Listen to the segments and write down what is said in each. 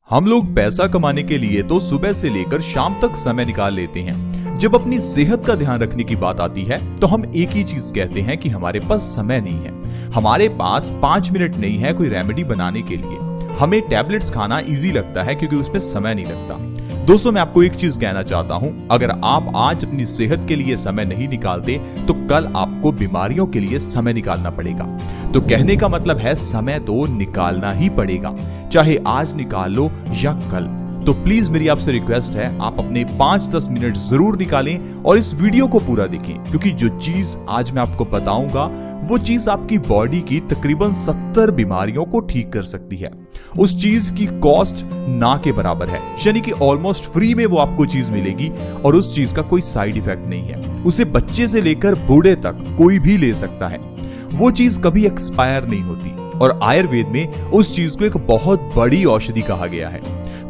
हम लोग पैसा कमाने के लिए तो सुबह से लेकर शाम तक समय निकाल लेते हैं। जब अपनी सेहत का ध्यान रखने की बात आती है तो हम एक ही चीज कहते हैं कि हमारे पास समय नहीं है। हमारे पास 5 मिनट नहीं है कोई रेमेडी बनाने के लिए। हमें टैबलेट्स खाना इजी लगता है क्योंकि उसमें समय नहीं लगता। दोस्तों, मैं आपको एक चीज कहना चाहता हूं, अगर आप आज अपनी सेहत के लिए समय नहीं निकालते तो कल आपको बीमारियों के लिए समय निकालना पड़ेगा। तो कहने का मतलब है समय तो निकालना ही पड़ेगा, चाहे आज निकाल लो या कल। तो प्लीज मेरी आपसे रिक्वेस्ट है, आप अपने 5-10 मिनट जरूर निकालें और इस वीडियो को पूरा देखें, क्योंकि जो चीज आज मैं आपको बताऊंगा वो चीज आपकी बॉडी की तकरीबन 70 बीमारियों को ठीक कर सकती है। उस चीज की कॉस्ट ना के बराबर है, यानी कि ऑलमोस्ट फ्री में वो आपको चीज मिलेगी और उस चीज का कोई साइड इफेक्ट नहीं है। उसे बच्चे से लेकर बूढ़े तक कोई भी ले सकता है। वो चीज कभी एक्सपायर नहीं होती और आयुर्वेद में उस चीज को एक बहुत बड़ी औषधि कहा गया है।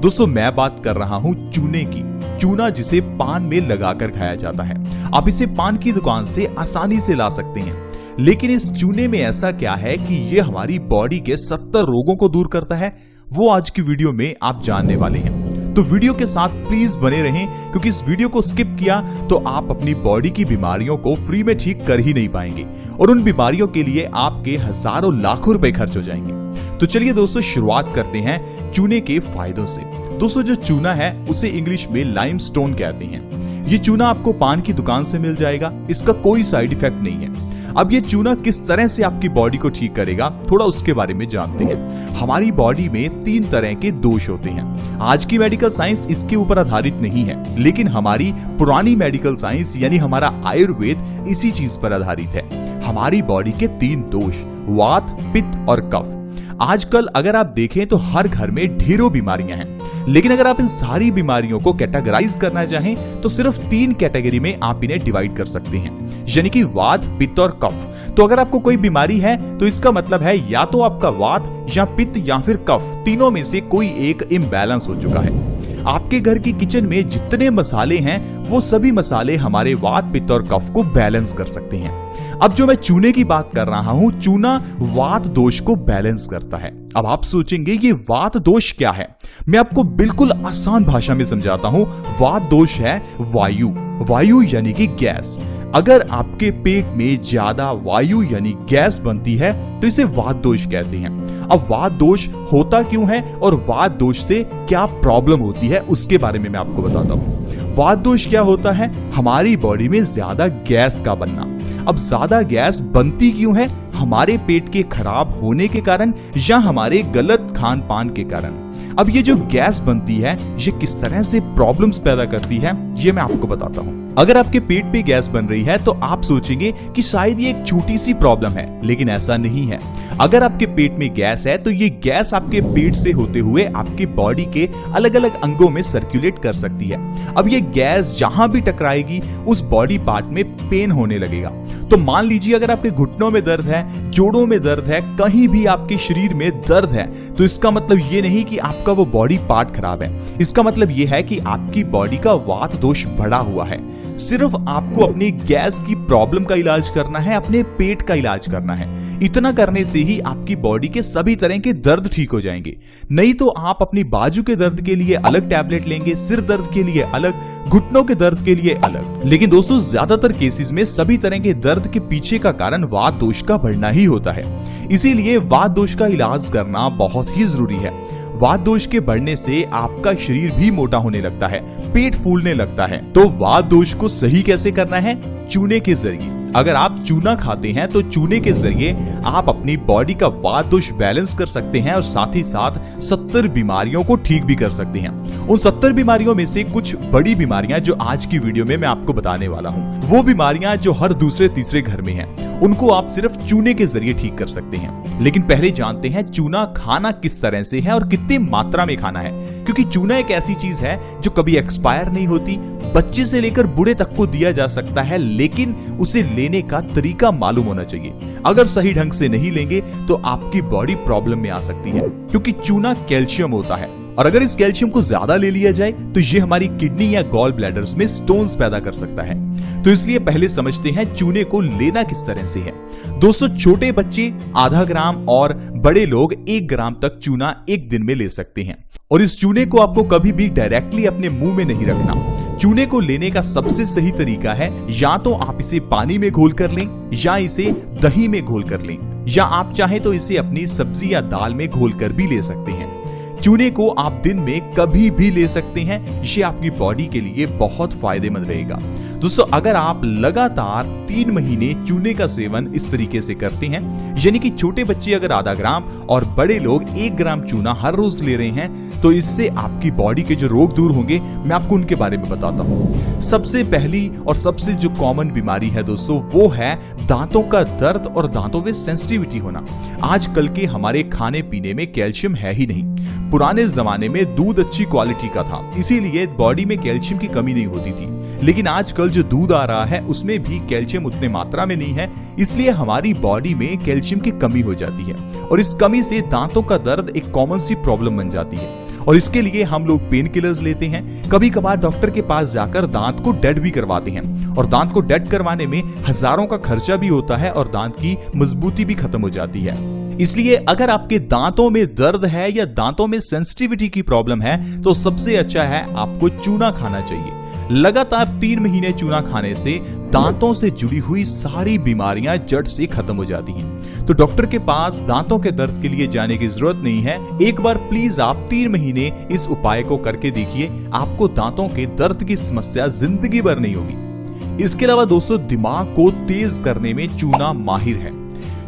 दोस्तों, मैं बात कर रहा हूं चूने की। चूना जिसे पान में लगाकर खाया जाता है। आप इसे पान की दुकान से आसानी से ला सकते हैं, लेकिन इस चूने में ऐसा क्या है कि ये हमारी बॉडी के 70 रोगों को दूर करता है, वो आज की वीडियो में आप जानने वाले हैं। तो वीडियो के साथ प्लीज बने रहें, क्योंकि इस वीडियो को स्किप किया तो आप अपनी बॉडी की बीमारियों को फ्री में ठीक कर ही नहीं पाएंगे और उन बीमारियों के लिए आपके हजारों लाखों रुपए खर्च हो जाएंगे। तो चलिए दोस्तों, शुरुआत करते हैं चूने के फायदों से। दोस्तों, जो चूना है उसे इंग्लिश में लाइमस्टोन कहते हैं। ये चूना आपको पान की दुकान से मिल जाएगा। इसका कोई साइड इफेक्ट नहीं है। अब ये चूना किस तरह से आपकी बॉडी को ठीक करेगा, थोड़ा उसके बारे में जानते हैं। हमारी बॉडी में 3 तरह के दोष होते हैं। आज की मेडिकल साइंस इसके ऊपर आधारित नहीं है, लेकिन हमारी पुरानी मेडिकल साइंस यानी हमारा आयुर्वेद इसी चीज पर आधारित है। हमारी बॉडी के 3 दोष, वात, पित्त और कफ। आजकल अगर आप देखें तो हर घर में ढेरों बीमारियां हैं, लेकिन अगर आप इन सारी बीमारियों को कैटेगराइज करना चाहें तो सिर्फ 3 कैटेगरी में आप इन्हें डिवाइड कर सकते हैं, यानी कि वात, पित्त और कफ। तो अगर आपको कोई बीमारी है तो इसका मतलब है या तो आपका वात या पित्त या फिर कफ, तीनों में से कोई एक इम्बैलेंस हो चुका है। आपके घर की किचन में जितने मसाले हैं वो सभी मसाले हमारे वात, पित्त और कफ को बैलेंस कर सकते हैं। अब जो मैं चूने की बात कर रहा हूं, चूना वात दोष को बैलेंस करता है। अब आप सोचेंगे ये वात दोष क्या है? मैं आपको बिल्कुल आसान भाषा में समझाता हूं। वात दोष है वायु यानी कि गैस। अगर आपके पेट में ज्यादा वायु यानी गैस बनती है तो इसे वात दोष कहते हैं। अब वात दोष होता क्यों है और वात दोष से क्या प्रॉब्लम होती है उसके बारे में मैं आपको बताता हूं। वात दोष क्या होता है? हमारी बॉडी में ज्यादा गैस का बनना। अब ज्यादा गैस बनती क्यों है? हमारे पेट के खराब होने के कारण या हमारे गलत खान पान के कारण। अब ये जो गैस बनती है ये किस तरह से प्रॉब्लम्स पैदा करती है ये मैं आपको बताता हूँ। अगर आपके पेट पे गैस बन रही है तो आप सोचेंगे कि शायद ये एक छोटी सी प्रॉब्लम है, लेकिन ऐसा नहीं है। अगर आपके पेट में गैस है तो ये गैस आपके पेट से होते हुए आपकी बॉडी के अलग अलग अंगों में सर्कुलेट कर सकती है। अब ये गैस जहां भी टकराएगी उस बॉडी पार्ट में पेन होने लगेगा। तो मान लीजिए अगर आपके घुटनों में दर्द है, जोड़ों में दर्द है, कहीं भी आपके शरीर में दर्द है, तो इसका मतलब ये नहीं कि आपका वो बॉडी पार्ट खराब है। इसका मतलब ये है कि आपकी बॉडी का वात दोष बढ़ा हुआ है। सिर्फ आपको अपनी गैस की प्रॉब्लम का इलाज करना है, अपने पेट का इलाज करना है। इतना करने से ही आपकी बॉडी के सभी तरह के दर्द ठीक हो जाएंगे। नहीं तो आप अपनी बाजू के दर्द के लिए अलग टैबलेट लेंगे, सिर दर्द के लिए अलग, घुटनों के दर्द के लिए अलग। लेकिन दोस्तों, ज्यादातर केसेस में सभी तरह के दर्द के पीछे का कारण वात दोष का बढ़ना ही होता है। इसीलिए वात दोष का इलाज करना बहुत ही जरूरी है। वात दोष के बढ़ने से आपका शरीर भी मोटा होने लगता है, पेट फूलने लगता है। तो वात दोष को सही कैसे करना है? चूने के जरिए। अगर आप चूना खाते हैं तो चूने के जरिए आप अपनी बॉडी का वात दोष बैलेंस कर सकते हैं और साथ ही साथ 70 बीमारियों को ठीक भी कर सकते हैं। उन 70 बीमारियों में से कुछ बड़ी बीमारियां जो आज की वीडियो में मैं आपको बताने वाला हूं, वो बीमारियां जो हर दूसरे तीसरे घर में हैं, उनको आप सिर्फ चूने के जरिए ठीक कर सकते हैं। लेकिन पहले जानते हैं चूना खाना किस तरह से है और कितनी मात्रा में खाना है, क्योंकि चूना एक ऐसी चीज है जो कभी एक्सपायर नहीं होती। बच्चे से लेकर बूढ़े तक को दिया जा सकता है, लेकिन उसे लेने का तरीका मालूम होना चाहिए। अगर सही ढंग से नहीं लेंगे तो आपकी बॉडी प्रॉब्लम में आ सकती है, क्योंकि चूना कैल्शियम होता है और अगर इस कैल्शियम को ज्यादा ले लिया जाए तो ये हमारी किडनी या गॉल ब्लैडर्स में स्टोन्स पैदा कर सकता है। तो इसलिए पहले समझते हैं चूने को लेना किस तरह से है। दोस्तों, छोटे बच्चे आधा ग्राम और बड़े लोग 1 ग्राम तक चूना एक दिन में ले सकते हैं। और इस चूने को आपको कभी भी डायरेक्टली अपने मुंह में नहीं रखना। चूने को लेने का सबसे सही तरीका है या तो आप इसे पानी में घोल कर लें या इसे दही में घोल कर लें, या आप चाहे तो इसे अपनी सब्जी या दाल में घोल कर भी ले सकते हैं। चूने को आप दिन में कभी भी ले सकते हैं, ये आपकी बॉडी के लिए बहुत फायदेमंद रहेगा। दोस्तों, अगर आप लगातार 3 महीने चूने का सेवन इस तरीके से करते हैं, यानी कि छोटे बच्चे अगर आधा ग्राम और बड़े लोग 1 ग्राम चूना हर रोज ले रहे हैं, तो इससे आपकी बॉडी के जो रोग दूर होंगे, मैं आपको उनके बारे में बताता हूँ। सबसे पहली और सबसे जो कॉमन बीमारी है दोस्तों, वो है दांतों का दर्द और दांतों में सेंसिटिविटी होना। आजकल के हमारे खाने पीने में कैल्शियम है ही नहीं। पुराने जमाने में दूध अच्छी क्वालिटी का था, इसीलिए बॉडी में कैल्शियम की कमी नहीं होती थी, लेकिन आजकल जो दूध आ रहा है उसमें भी कैल्शियम उतने मात्रा में नहीं है, इसलिए हमारी बॉडी में कैल्शियम की कमी हो जाती है और इस कमी से दांतों का दर्द एक कॉमन सी प्रॉब्लम बन जाती है। और इसके लिए हम लोग पेन किलर्स लेते हैं, कभी कभार डॉक्टर के पास जाकर दांत को डेड भी करवाते हैं, और दांत को डेड करवाने में हजारों का खर्चा भी होता है और दांत की मजबूती भी खत्म हो जाती है। इसलिए अगर आपके दांतों में दर्द है या दांतों में सेंसिटिविटी की प्रॉब्लम है, तो सबसे अच्छा है आपको चूना खाना चाहिए। लगातार 3 महीने चूना खाने से दांतों से जुड़ी हुई सारी बीमारियां जड़ से खत्म हो जाती हैं। तो डॉक्टर के पास दांतों के दर्द के लिए जाने की जरूरत नहीं है। एक बार प्लीज आप 3 महीने इस उपाय को करके देखिए, आपको दांतों के दर्द की समस्या जिंदगी भर नहीं होगी। इसके अलावा दोस्तों, दिमाग को तेज करने में चूना माहिर है।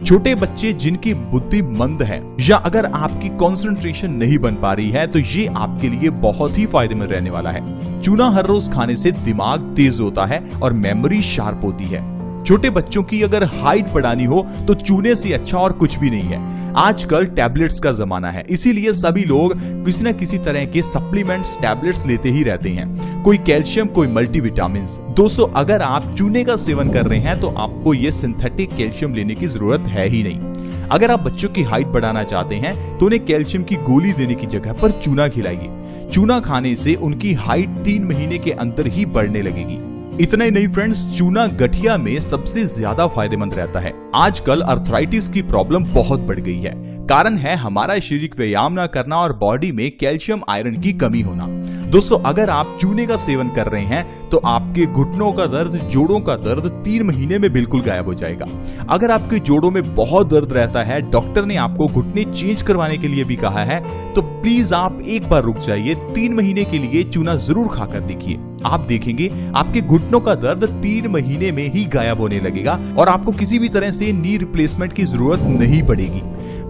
छोटे बच्चे जिनकी बुद्धि मंद है या अगर आपकी कंसंट्रेशन नहीं बन पा रही है, तो ये आपके लिए बहुत ही फायदेमंद रहने वाला है। चूना हर रोज खाने से दिमाग तेज होता है और मेमोरी शार्प होती है। छोटे बच्चों की अगर हाइट बढ़ानी हो तो चूने से अच्छा और कुछ भी नहीं है। आजकल टैबलेट्स का जमाना है, इसीलिए सभी लोग किसी न किसी तरह के सप्लीमेंट्स, टैबलेट्स लेते ही रहते हैं, कोई कैल्शियम, कोई मल्टीविटामिन्स। दोस्तों, अगर आप चूने का सेवन कर रहे हैं तो आपको ये सिंथेटिक कैल्शियम लेने की जरूरत है ही नहीं। अगर आप बच्चों की हाइट बढ़ाना चाहते हैं तो उन्हें कैल्शियम की गोली देने की जगह पर चूना खिलाइए। चूना खाने से उनकी हाइट 3 महीने के अंदर ही बढ़ने लगेगी। इतना ही नहीं फ्रेंड्स, चूना गठिया में सबसे ज्यादा फायदेमंद रहता है। आजकल अर्थराइटिस की प्रॉब्लम बहुत बढ़ गई है। कारण है हमारा शारीरिक व्यायाम ना करना और बॉडी में कैल्शियम आयरन की कमी होना। दोस्तों, अगर आप चूने का सेवन कर रहे हैं तो आपके घुटनों का दर्द, जोड़ों का दर्द 3 महीने में बिल्कुल गायब हो जाएगा। अगर आपके जोड़ों में बहुत दर्द रहता है, डॉक्टर ने आपको घुटने चेंज करवाने के लिए भी कहा है, तो प्लीज आप एक बार रुक जाइए। 3 महीने के लिए चूना जरूर खाकर देखिए। आप देखेंगे आपके घुटनों का दर्द 3 महीने में ही गायब होने लगेगा और आपको किसी भी तरह से नी रिप्लेसमेंट की जरूरत नहीं पड़ेगी।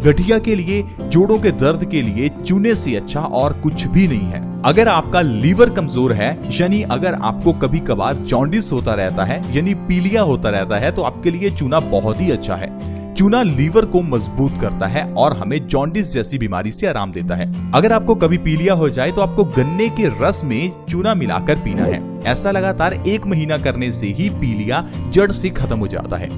गठिया के लिए, जोड़ों के दर्द के लिए चूने से अच्छा और कुछ भी नहीं है। अगर आपका लीवर कमजोर है, यानी अगर आपको कभी कभार जॉन्डिस होता रहता है, यानी पीलिया होता रहता है, तो आपके लिए चूना बहुत ही अच्छा है। चूना लीवर को मजबूत करता है और हमें जॉन्डिस जैसी बीमारी से आराम देता है। अगर आपको कभी पीलिया हो जाए तो आपको गन्ने के रस में चूना मिलाकर पीना है। ऐसा लगातार 1 महीना करने से ही पीलिया जड़ से खत्म हो जाता है।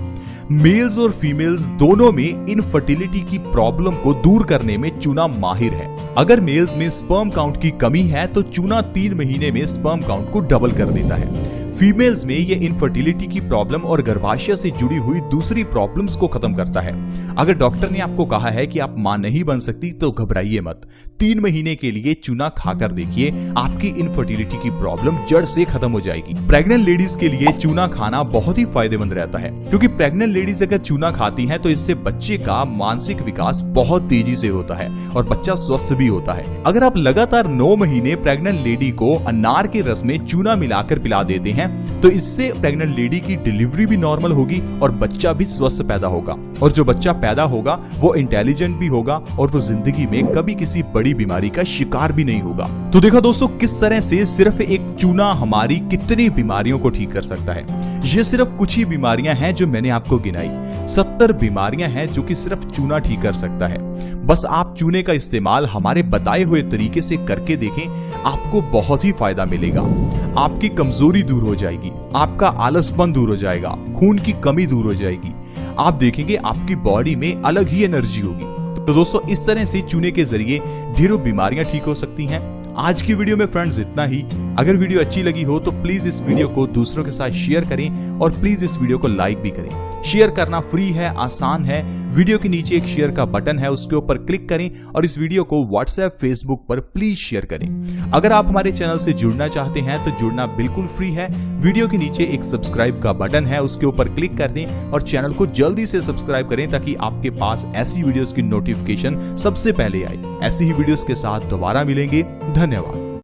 मेल्स और फीमेल्स दोनों में इनफर्टिलिटी की प्रॉब्लम को दूर करने में चूना माहिर है। अगर मेल्स में स्पर्म काउंट की कमी है तो चूना 3 महीने में स्पर्म काउंट को डबल कर देता है। फीमेल्स में ये इनफर्टिलिटी की प्रॉब्लम और गर्भाशय से जुड़ी हुई दूसरी प्रॉब्लम्स को खत्म करता है। अगर डॉक्टर ने आपको कहा है कि आप मां नहीं बन सकती तो घबराइए मत। 3 महीने के लिए चूना खाकर देखिए, आपकी इनफर्टिलिटी की प्रॉब्लम जड़ से खत्म हो जाएगी। प्रेग्नेंट लेडीज के लिए चूना खाना बहुत ही फायदेमंद रहता है, क्योंकि प्रेग्नेंट लेडीज अगर चूना खाती हैं तो इससे बच्चे का मानसिक विकास बहुत तेजी से होता है और बच्चा स्वस्थ भी होता है। अगर आप लगातार 9 महीने प्रेग्नेंट लेडी को अनार के रस में चूना मिलाकर पिला देते हैं तो इससे प्रेग्नेंट लेडी की डिलीवरी भी नॉर्मल होगी और बच्चा भी स्वस्थ पैदा होगा। और जो बच्चा पैदा होगा वो इंटेलिजेंट भी होगा और वो जिंदगी में कभी किसी बड़ी बीमारी का शिकार भी नहीं होगा। तो देखा दोस्तों, किस तरह से सिर्फ एक चूना हमारी कितनी बीमारियों को ठीक कर सकता है। ये सिर्फ कुछ ही बीमारियां हैं जो मैंने आपको गिनाई। 70 बीमारियां हैं जो कि सिर्फ चूना ठीक कर सकता है। बस आप चूने का इस्तेमाल हमारे बताए हुए तरीके से करके देखें, आपको बहुत ही फायदा मिलेगा। आपकी कमजोरी दूर हो जाएगी, आपका आलसपन दूर हो जाएगा, खून की कमी दूर हो जाएगी। आप देखेंगे आपकी बॉडी में अलग ही एनर्जी होगी। तो दोस्तों, इस तरह से चूने के जरिए ढेरों बीमारियां ठीक हो सकती हैं। आज की वीडियो में फ्रेंड्स इतना ही। अगर वीडियो अच्छी लगी हो तो प्लीज इस वीडियो को दूसरों के साथ शेयर करें और प्लीज इस वीडियो को लाइक भी करें। शेयर करना फ्री है, आसान है। वीडियो के नीचे एक शेयर का बटन है, उसके ऊपर क्लिक करें और इस वीडियो को व्हाट्सएप, फेसबुक पर प्लीज शेयर करें। अगर आप हमारे चैनल से जुड़ना चाहते हैं तो जुड़ना बिल्कुल फ्री है। वीडियो के नीचे एक सब्सक्राइब का बटन है, उसके ऊपर क्लिक कर दें और चैनल को जल्दी से सब्सक्राइब करें ताकि आपके पास ऐसी वीडियोस की नोटिफिकेशन सबसे पहले आए। ऐसी ही वीडियोस के साथ दोबारा मिलेंगे। धन्यवाद।